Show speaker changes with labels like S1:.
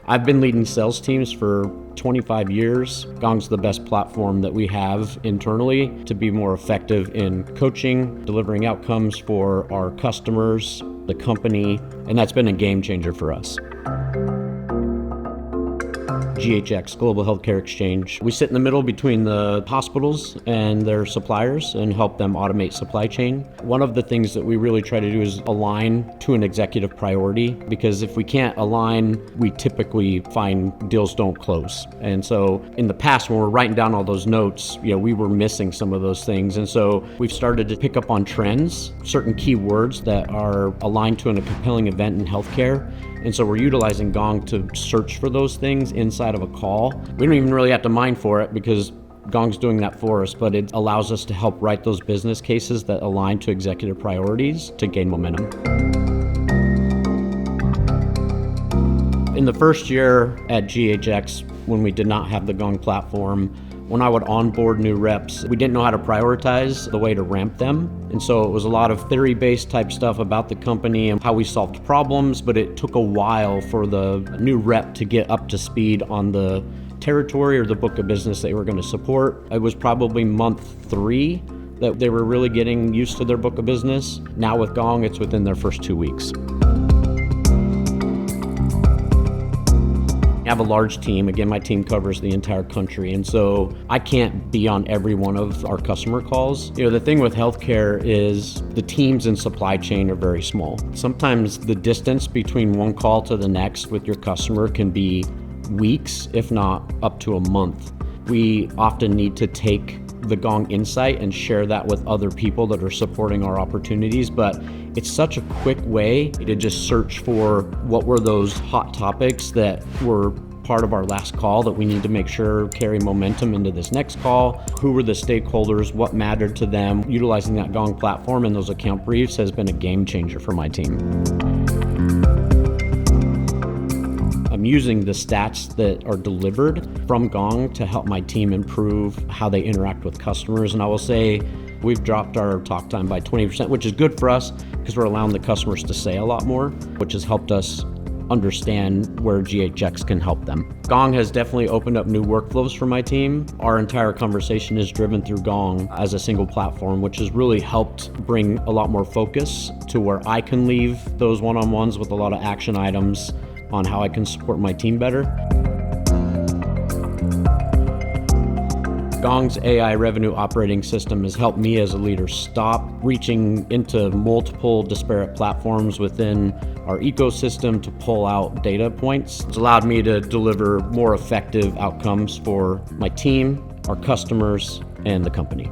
S1: I've been leading sales teams for 25 years. Gong's the best platform that we have internally to be more effective in coaching, delivering outcomes for our customers, the company, and that's been a game changer for us. GHX, Global Healthcare Exchange. We sit in the middle between the hospitals and their suppliers and help them automate supply chain. One of the things that we really try to do is align to an executive priority, because if we can't align, we typically find deals don't close. And so in the past, when we're writing down all those notes, we were missing some of those things. And so we've started to pick up on trends, certain keywords that are aligned to a compelling event in healthcare. And so we're utilizing Gong to search for those things inside of a call. We don't even really have to mine for it because Gong's doing that for us, but it allows us to help write those business cases that align to executive priorities to gain momentum. In the first year at GHX, when we did not have the Gong platform, when I would onboard new reps, we didn't know how to prioritize the way to ramp them. And so it was a lot of theory-based type stuff about the company and how we solved problems, but it took a while for the new rep to get up to speed on the territory or the book of business they were going to support. It was probably month 3 that they were really getting used to their book of business. Now with Gong, it's within their first 2 weeks. I have a large team. Again, my team covers the entire country, and so I can't be on every one of our customer calls. The thing with healthcare is the teams in supply chain are very small. Sometimes the distance between one call to the next with your customer can be weeks, if not up to a month. We often need to take the Gong insight and share that with other people that are supporting our opportunities, but it's such a quick way to just search for what were those hot topics that were part of our last call that we need to make sure carry momentum into this next call. Who were the stakeholders? What mattered to them? Utilizing that Gong platform and those account briefs has been a game changer for my team. I'm using the stats that are delivered from Gong to help my team improve how they interact with customers. And I will say we've dropped our talk time by 20%, which is good for us because we're allowing the customers to say a lot more, which has helped us understand where GHX can help them. Gong has definitely opened up new workflows for my team. Our entire conversation is driven through Gong as a single platform, which has really helped bring a lot more focus to where I can leave those one-on-ones with a lot of action items on how I can support my team better. Gong's AI revenue operating system has helped me as a leader stop reaching into multiple disparate platforms within our ecosystem to pull out data points. It's allowed me to deliver more effective outcomes for my team, our customers, and the company.